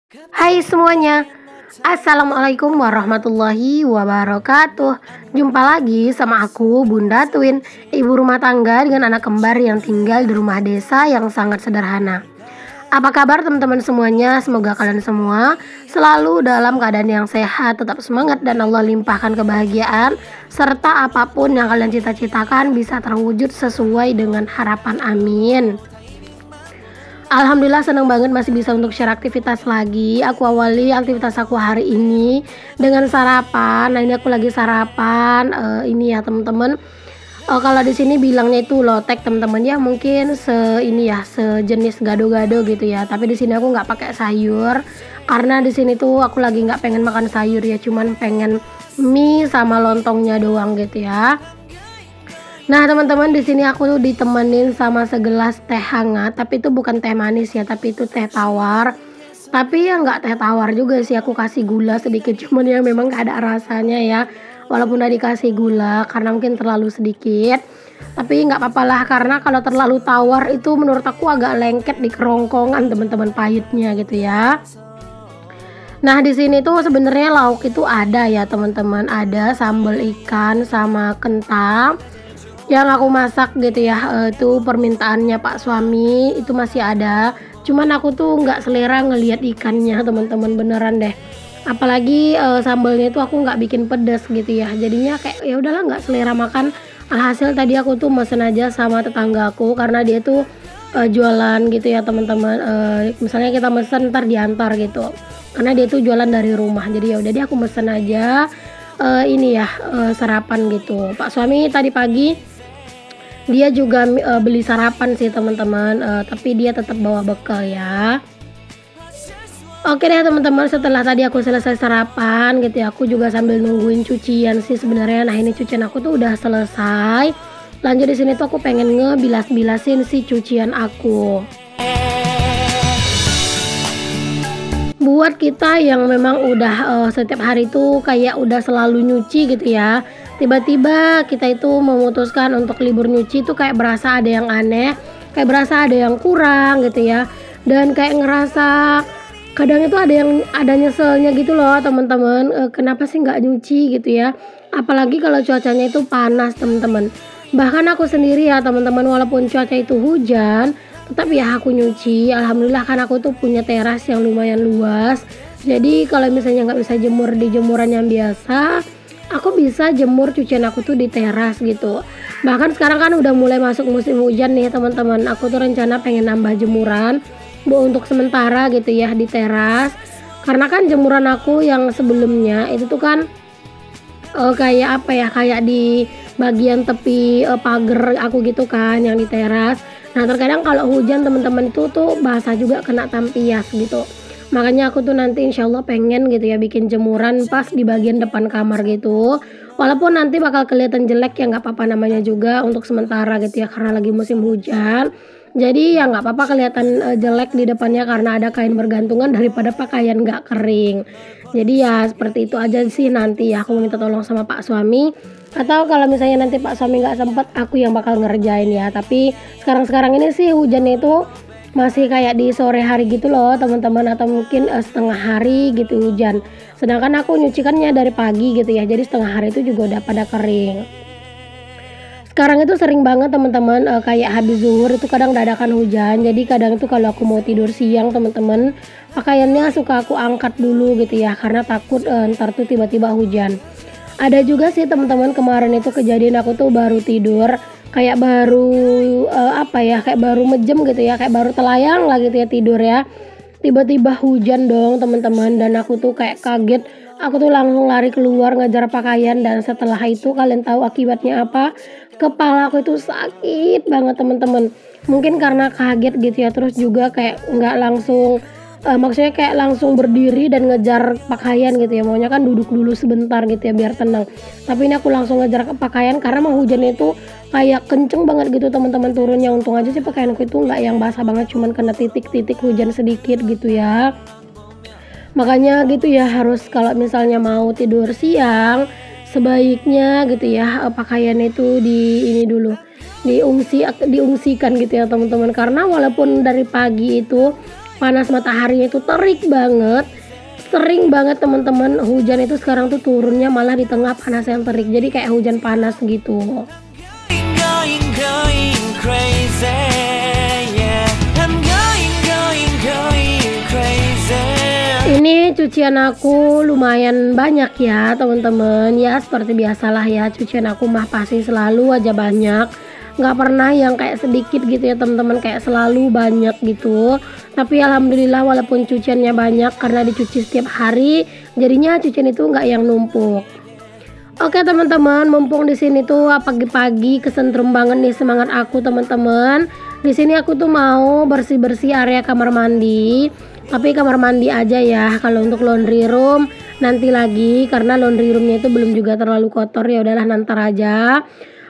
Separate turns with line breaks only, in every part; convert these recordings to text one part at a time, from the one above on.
Hai semuanya, Assalamualaikum warahmatullahi wabarakatuh. Jumpa lagi sama aku Bunda Twin, ibu rumah tangga dengan anak kembar yang tinggal di rumah desa yang sangat sederhana. Apa kabar teman-teman semuanya? Semoga kalian semua selalu dalam keadaan yang sehat, tetap semangat dan Allah limpahkan kebahagiaan, serta apapun yang kalian cita-citakan bisa terwujud sesuai dengan harapan, amin. Alhamdulillah senang banget masih bisa untuk share aktivitas lagi. Aku awali aktivitas aku hari ini dengan sarapan. Nah, ini aku lagi sarapan ini ya teman-teman. Kalau di sini bilangnya itu lotek teman-teman ya, mungkin sejenis gado-gado gitu ya. Tapi di sini aku nggak pakai sayur karena di sini tuh aku lagi nggak pengen makan sayur ya, cuman pengen mie sama lontongnya doang gitu ya. Nah teman-teman, di sini aku tuh ditemenin sama segelas teh hangat, tapi itu bukan teh manis ya, tapi itu teh tawar. Tapi ya nggak teh tawar juga sih, aku kasih gula sedikit, cuman ya memang nggak ada rasanya ya. Walaupun udah dikasih gula, karena mungkin terlalu sedikit. Tapi nggak apa-apa lah, karena kalau terlalu tawar itu menurut aku agak lengket di kerongkongan teman-teman, pahitnya gitu ya. Nah di sini tuh sebenarnya lauk itu ada ya teman-teman, ada sambal ikan sama kentang yang aku masak gitu ya. Itu permintaannya Pak suami, itu masih ada, cuman aku tuh nggak selera ngelihat ikannya teman-teman, beneran deh. Apalagi sambalnya itu aku nggak bikin pedas gitu ya, jadinya kayak ya udahlah nggak selera makan. Alhasil tadi aku tuh mesen aja sama tetanggaku karena dia tuh jualan gitu ya teman-teman. Misalnya kita mesen ntar diantar gitu, karena dia tuh jualan dari rumah, jadi ya udah deh aku mesen aja ini ya sarapan gitu. Pak suami tadi pagi dia juga beli sarapan sih teman-teman, tapi dia tetap bawa bekal ya. Oke deh teman-teman, setelah tadi aku selesai sarapan gitu ya, aku juga sambil nungguin cucian sih sebenarnya. Nah ini cucian aku tuh udah selesai. Lanjut di sini tuh aku pengen ngebilas-bilasin si cucian aku. Buat kita yang memang udah setiap hari itu kayak udah selalu nyuci gitu ya, tiba-tiba kita itu memutuskan untuk libur nyuci itu kayak berasa ada yang aneh, kayak berasa ada yang kurang gitu ya, dan kayak ngerasa kadang itu ada nyeselnya gitu loh teman-teman. Kenapa sih nggak nyuci gitu ya, apalagi kalau cuacanya itu panas teman-teman. Bahkan aku sendiri ya teman-teman, walaupun cuaca itu hujan tetap ya aku nyuci. Alhamdulillah kan aku tuh punya teras yang lumayan luas, jadi kalau misalnya nggak bisa jemur di jemuran yang biasa, aku bisa jemur cucian aku tuh di teras gitu. Bahkan sekarang kan udah mulai masuk musim hujan nih teman-teman, aku tuh rencana pengen nambah jemuran untuk sementara gitu ya di teras, karena kan jemuran aku yang sebelumnya itu tuh kan kayak apa ya, kayak di bagian tepi pagar aku gitu kan yang di teras. Nah terkadang kalau hujan teman-teman itu tuh basah juga, kena tampias gitu. Makanya aku tuh nanti insya Allah pengen gitu ya bikin jemuran pas di bagian depan kamar gitu. Walaupun nanti bakal kelihatan jelek ya nggak apa-apa, namanya juga untuk sementara gitu ya, karena lagi musim hujan. Jadi ya nggak apa-apa kelihatan jelek di depannya karena ada kain bergantungan daripada pakaian nggak kering. Jadi ya seperti itu aja sih, nanti ya aku minta tolong sama Pak suami, atau kalau misalnya nanti Pak suami nggak sempet, aku yang bakal ngerjain ya. Tapi sekarang ini sih hujannya itu masih kayak di sore hari gitu loh teman-teman, atau mungkin setengah hari gitu hujan. Sedangkan aku nyucikannya dari pagi gitu ya, jadi setengah hari itu juga udah pada kering. Sekarang itu sering banget teman-teman, kayak habis zuhur itu kadang dadakan hujan. Jadi kadang itu kalau aku mau tidur siang teman-teman, pakaiannya suka aku angkat dulu gitu ya, karena takut ntar tuh tiba-tiba hujan. Ada juga sih teman-teman, kemarin itu kejadian aku tuh baru tidur, kayak baru kayak baru mejem gitu ya, kayak baru telayang lah gitu ya tidur ya. Tiba-tiba hujan dong teman-teman, dan aku tuh kayak kaget. Aku tuh langsung lari keluar ngejar pakaian, dan setelah itu kalian tahu akibatnya apa? Kepala aku itu sakit banget teman-teman. Mungkin karena kaget gitu ya, terus juga kayak nggak langsung maksudnya kayak langsung berdiri dan ngejar pakaian gitu ya, maunya kan duduk dulu sebentar gitu ya biar tenang. Tapi ini aku langsung ngejar ke pakaian karena mau hujannya itu kayak kenceng banget gitu teman-teman turunnya. Untung aja sih pakaianku itu nggak yang basah banget, cuman kena titik-titik hujan sedikit gitu ya. Makanya gitu ya, harus kalau misalnya mau tidur siang sebaiknya gitu ya pakaian itu di ini dulu, diungsikan gitu ya teman-teman, karena walaupun dari pagi itu panas mataharinya itu terik banget. Sering banget teman-teman hujan itu sekarang tuh turunnya malah di tengah panas yang terik. Jadi kayak hujan panas gitu. Ini cucian aku lumayan banyak ya teman-teman. Ya seperti biasalah ya, cucian aku mah pasti selalu aja banyak, nggak pernah yang kayak sedikit gitu ya teman-teman, kayak selalu banyak gitu. Tapi alhamdulillah walaupun cuciannya banyak karena dicuci setiap hari, jadinya cucian itu nggak yang numpuk. Oke teman-teman, mumpung di sini tuh pagi-pagi kesentrum banget nih semangat aku teman-teman. Di sini aku tuh mau bersih-bersih area kamar mandi. Tapi kamar mandi aja ya. Kalau untuk laundry room nanti lagi, karena laundry roomnya itu belum juga terlalu kotor, ya udahlah nanti aja.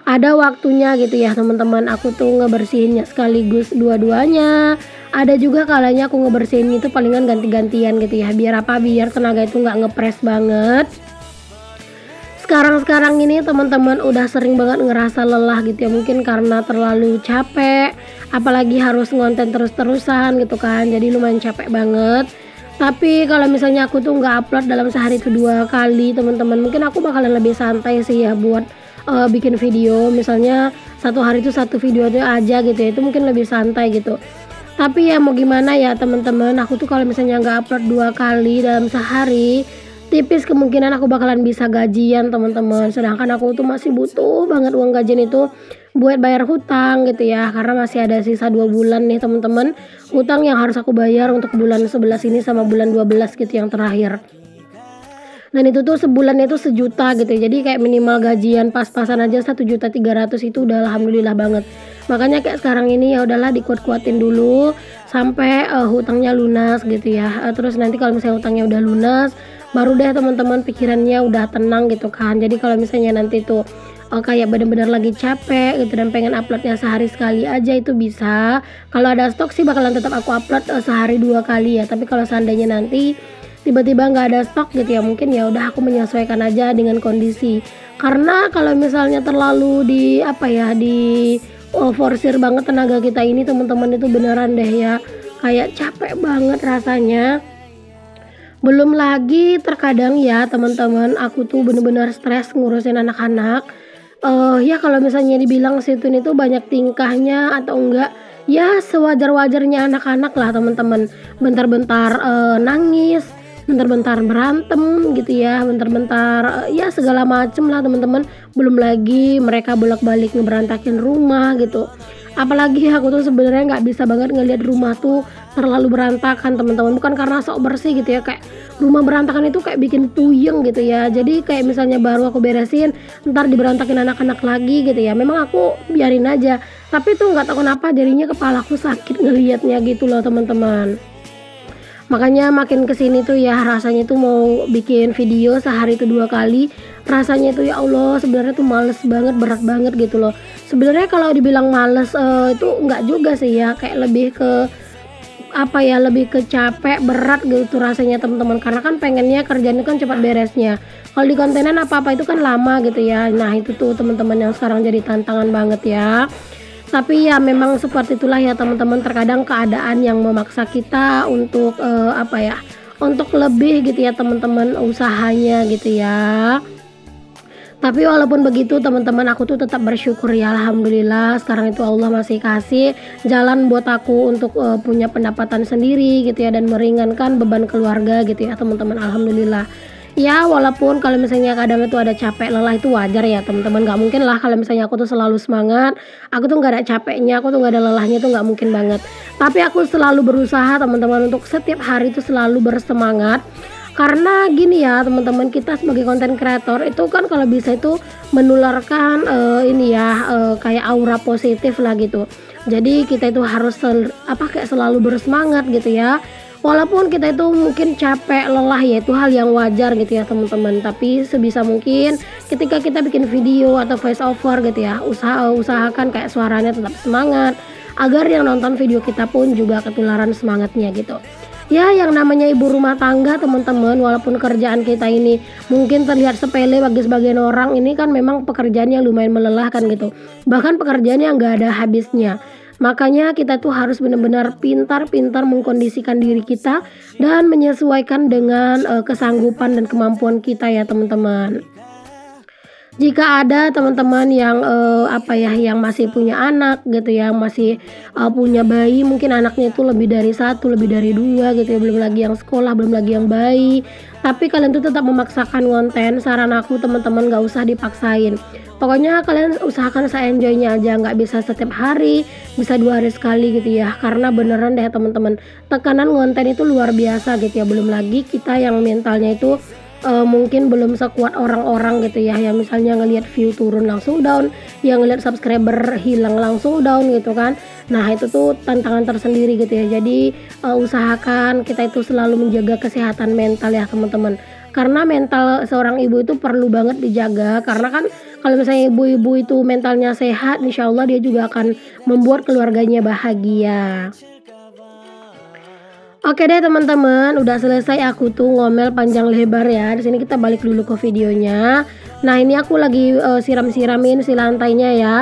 Ada waktunya gitu ya teman-teman. Aku tuh ngebersihinnya sekaligus dua-duanya. Ada juga kalanya aku ngebersihin itu palingan ganti-gantian gitu ya. Biar apa? Biar tenaga itu nggak ngepres banget. Sekarang ini teman-teman udah sering banget ngerasa lelah gitu ya, mungkin karena terlalu capek, apalagi harus ngonten terus-terusan gitu kan, jadi lumayan capek banget. Tapi kalau misalnya aku tuh nggak upload dalam sehari itu 2 kali teman-teman, mungkin aku bakalan lebih santai sih ya buat bikin video. Misalnya satu hari itu satu video aja gitu ya, itu mungkin lebih santai gitu. Tapi ya mau gimana ya teman-teman, aku tuh kalau misalnya nggak upload 2 kali dalam sehari, tipis kemungkinan aku bakalan bisa gajian teman-teman. Sedangkan aku tuh masih butuh banget uang gajian itu buat bayar hutang gitu ya, karena masih ada sisa 2 bulan nih teman-teman, hutang yang harus aku bayar untuk bulan 11 ini sama bulan 12 gitu yang terakhir. Dan itu tuh sebulannya itu 1 juta gitu, jadi kayak minimal gajian pas-pasan aja 1.300.000 itu udah alhamdulillah banget. Makanya kayak sekarang ini ya udahlah dikuat-kuatin dulu sampai hutangnya lunas gitu ya. Terus nanti kalau misalnya hutangnya udah lunas, baru deh teman-teman pikirannya udah tenang gitu kan. Jadi kalau misalnya nanti tuh kayak bener-bener lagi capek gitu dan pengen uploadnya sehari sekali aja itu bisa. Kalau ada stok sih bakalan tetap aku upload sehari 2 kali ya. Tapi kalau seandainya nanti tiba-tiba nggak ada stok gitu ya, mungkin ya udah aku menyesuaikan aja dengan kondisi. Karena kalau misalnya terlalu di forsir banget tenaga kita ini teman-teman, itu beneran deh ya kayak capek banget rasanya. Belum lagi terkadang ya teman-teman, aku tuh bener-bener stres ngurusin anak-anak. Ya kalau misalnya dibilang Situn itu banyak tingkahnya atau enggak, ya sewajar-wajarnya anak-anak lah teman-teman. Bentar-bentar nangis, bentar-bentar berantem gitu ya, bentar-bentar ya segala macem lah teman-teman. Belum lagi mereka bolak-balik ngeberantakin rumah gitu. Apalagi aku tuh sebenarnya nggak bisa banget ngelihat rumah tuh terlalu berantakan teman-teman, bukan karena sok bersih gitu ya, kayak rumah berantakan itu kayak bikin puyeng gitu ya. Jadi kayak misalnya baru aku beresin, ntar diberantakin anak-anak lagi gitu ya, memang aku biarin aja, tapi tuh nggak tahu kenapa jadinya kepalaku sakit ngelihatnya gitu loh teman-teman. Makanya makin kesini tuh ya rasanya tuh mau bikin video sehari itu 2 kali, rasanya tuh ya Allah sebenarnya tuh males banget, berat banget gitu loh. Sebenarnya kalau dibilang males itu enggak juga sih ya, kayak lebih ke lebih ke capek, berat gitu rasanya teman-teman, karena kan pengennya kerjaan itu kan cepat beresnya. Kalau di kontenan apa-apa itu kan lama gitu ya. Nah itu tuh teman-teman yang sekarang jadi tantangan banget ya. Tapi ya memang seperti itulah ya teman-teman, terkadang keadaan yang memaksa kita untuk untuk lebih gitu ya teman-teman usahanya gitu ya. Tapi walaupun begitu teman-teman, aku tuh tetap bersyukur ya alhamdulillah sekarang itu Allah masih kasih jalan buat aku untuk punya pendapatan sendiri gitu ya, dan meringankan beban keluarga gitu ya teman-teman, alhamdulillah. Ya walaupun kalau misalnya kadang itu ada capek lelah itu wajar ya teman-teman, nggak mungkin lah kalau misalnya aku tuh selalu semangat, aku tuh nggak ada capeknya, aku tuh nggak ada lelahnya, tuh nggak mungkin banget. Tapi aku selalu berusaha teman-teman untuk setiap hari itu selalu bersemangat. Karena gini ya teman-teman, kita sebagai konten kreator itu kan kalau bisa itu menularkan kayak aura positif lah gitu. Jadi kita itu harus kayak selalu bersemangat gitu ya. Walaupun kita itu mungkin capek, lelah, ya itu hal yang wajar gitu ya teman-teman. Tapi sebisa mungkin ketika kita bikin video atau voice over gitu ya, usahakan kayak suaranya tetap semangat, agar yang nonton video kita pun juga ketularan semangatnya gitu. Ya yang namanya ibu rumah tangga teman-teman, walaupun kerjaan kita ini mungkin terlihat sepele bagi sebagian orang, ini kan memang pekerjaan yang lumayan melelahkan gitu. Bahkan pekerjaan yang gak ada habisnya. Makanya kita tuh harus benar-benar pintar-pintar mengkondisikan diri kita dan menyesuaikan dengan kesanggupan dan kemampuan kita ya teman-teman. Jika ada teman-teman yang apa ya, yang masih punya anak gitu ya, masih punya bayi, mungkin anaknya itu lebih dari satu, lebih dari dua gitu ya, belum lagi yang sekolah, belum lagi yang bayi. Tapi kalian tuh tetap memaksakan konten, saran aku teman-teman gak usah dipaksain. Pokoknya kalian usahakan se-enjoynya aja, nggak bisa setiap hari, bisa 2 hari sekali gitu ya. Karena beneran deh teman-teman, tekanan konten itu luar biasa gitu ya. Belum lagi kita yang mentalnya itu mungkin belum sekuat orang-orang gitu ya, yang misalnya ngelihat view turun langsung down, yang ngelihat subscriber hilang langsung down gitu kan. Nah itu tuh tantangan tersendiri gitu ya. Jadi usahakan kita itu selalu menjaga kesehatan mental ya teman-teman, karena mental seorang ibu itu perlu banget dijaga. Karena kan kalau misalnya ibu-ibu itu mentalnya sehat, insya Allah dia juga akan membuat keluarganya bahagia. Oke deh teman-teman, udah selesai aku tuh ngomel panjang lebar ya. Di sini kita balik dulu ke videonya. Nah ini aku lagi siram-siramin si lantainya ya.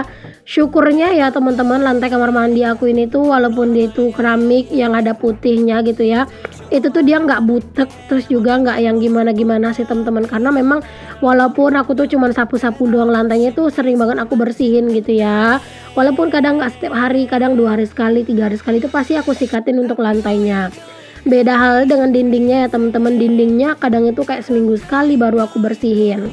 Syukurnya ya teman-teman, lantai kamar mandi aku ini tuh walaupun dia itu keramik yang ada putihnya gitu ya, itu tuh dia nggak butek, terus juga nggak yang gimana-gimana sih teman-teman. Karena memang walaupun aku tuh cuman sapu-sapu doang, lantainya tuh sering banget aku bersihin gitu ya. Walaupun kadang nggak setiap hari, kadang 2 hari sekali, 3 hari sekali, itu pasti aku sikatin untuk lantainya. Beda hal dengan dindingnya ya teman-teman, dindingnya kadang itu kayak seminggu sekali baru aku bersihin.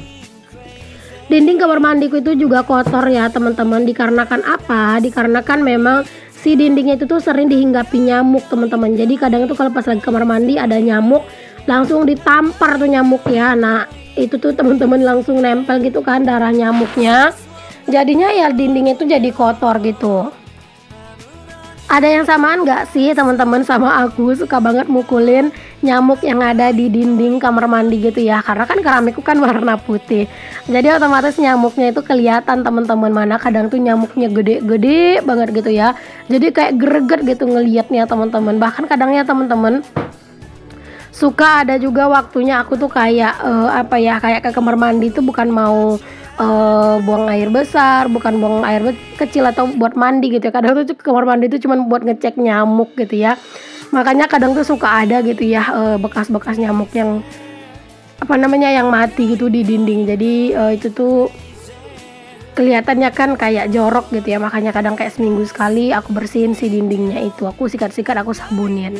Dinding kamar mandiku itu juga kotor ya teman-teman, dikarenakan apa? Dikarenakan memang si dindingnya itu tuh sering dihinggapi nyamuk teman-teman. Jadi kadang itu kalau pas lagi kamar mandi ada nyamuk, langsung ditampar tuh nyamuk ya. Nah itu tuh teman-teman langsung nempel gitu kan darah nyamuknya. Jadinya ya dindingnya itu jadi kotor gitu. Ada yang samaan nggak sih teman-teman sama aku? Suka banget mukulin nyamuk yang ada di dinding kamar mandi gitu ya, karena kan keramikku kan warna putih, jadi otomatis nyamuknya itu kelihatan teman-teman. Mana kadang tuh nyamuknya gede-gede banget gitu ya, jadi kayak greget gitu ngelihatnya teman-teman. Bahkan kadangnya teman-teman suka ada juga waktunya aku tuh kayak apa ya, kayak ke kamar mandi tuh bukan mau buang air besar, bukan buang air kecil atau buat mandi gitu ya. Kadang tuh ke kamar mandi tuh cuman buat ngecek nyamuk gitu ya. Makanya kadang tuh suka ada gitu ya bekas-bekas nyamuk yang apa namanya, yang mati gitu di dinding. Jadi itu tuh kelihatannya kan kayak jorok gitu ya. Makanya kadang kayak seminggu sekali aku bersihin si dindingnya itu, aku sikat-sikat, aku sabunin.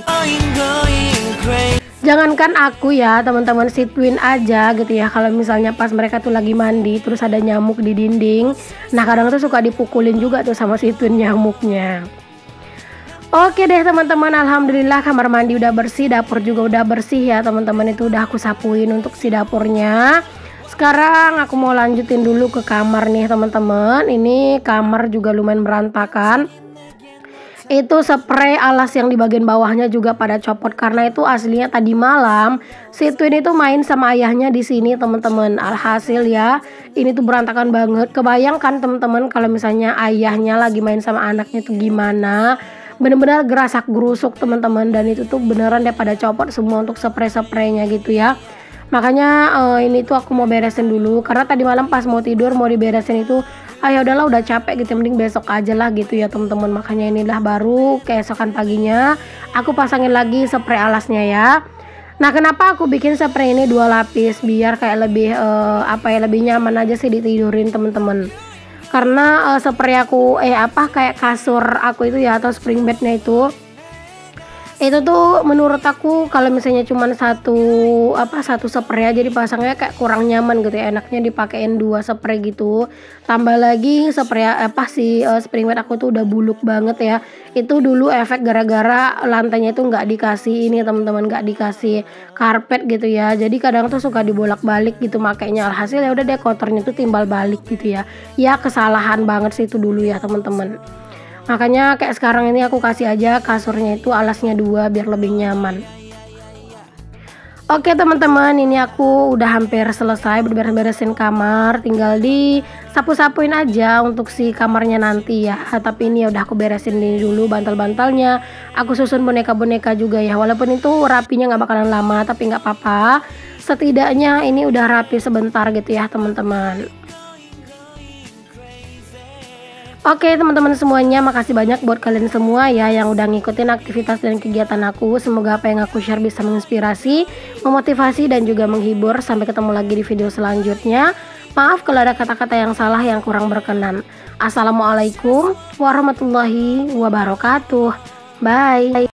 Jangankan aku ya teman-teman, si Twin aja gitu ya, kalau misalnya pas mereka tuh lagi mandi terus ada nyamuk di dinding, nah kadang tuh suka dipukulin juga tuh sama si Twin nyamuknya. Oke deh teman-teman, alhamdulillah kamar mandi udah bersih, dapur juga udah bersih ya teman-teman. Itu udah aku sapuin untuk si dapurnya. Sekarang aku mau lanjutin dulu ke kamar nih teman-teman. Ini kamar juga lumayan berantakan. Itu spray alas yang di bagian bawahnya juga pada copot, karena itu aslinya tadi malam si Twin itu main sama ayahnya di sini teman-teman. Alhasil ya ini tuh berantakan banget. Kebayangkan teman-teman kalau misalnya ayahnya lagi main sama anaknya tuh gimana, bener-bener gerasak gerusuk teman-teman. Dan itu tuh beneran deh pada copot semua untuk spray-spraynya gitu ya. Makanya ini tuh aku mau beresin dulu, karena tadi malam pas mau tidur mau diberesin itu ya udahlah, udah capek gitu, mending besok aja lah gitu ya teman-teman. Makanya inilah baru keesokan paginya aku pasangin lagi spray alasnya ya. Nah kenapa aku bikin spray ini 2 lapis, biar kayak lebih apa ya, lebih nyaman aja sih ditidurin teman-teman. Karena spray aku kayak kasur aku itu ya, atau spring bednya itu tuh menurut aku kalau misalnya cuman satu spray aja dipasangnya kayak kurang nyaman gitu ya. Enaknya dipakein 2 spray gitu. Tambah lagi spray spring bed aku tuh udah buluk banget ya. Itu dulu efek gara-gara lantainya itu nggak dikasih ini teman-teman, nggak dikasih karpet gitu ya. Jadi kadang tuh suka dibolak-balik gitu makainya. Alhasil ya udah deh, kotornya tuh timbal balik gitu ya. Ya kesalahan banget sih itu dulu ya teman-teman. Makanya kayak sekarang ini aku kasih aja kasurnya itu alasnya 2 biar lebih nyaman. Oke teman-teman, ini aku udah hampir selesai beres-beresin kamar, tinggal di sapu-sapuin aja untuk si kamarnya nanti ya. Tapi ini ya udah aku beresin ini dulu bantal-bantalnya. Aku susun boneka-boneka juga ya. Walaupun itu rapinya nggak bakalan lama, tapi nggak apa-apa. Setidaknya ini udah rapi sebentar gitu ya teman-teman. Oke teman-teman semuanya, makasih banyak buat kalian semua ya yang udah ngikutin aktivitas dan kegiatan aku. Semoga apa yang aku share bisa menginspirasi, memotivasi, dan juga menghibur. Sampai ketemu lagi di video selanjutnya. Maaf kalau ada kata-kata yang salah yang kurang berkenan. Assalamualaikum warahmatullahi wabarakatuh. Bye.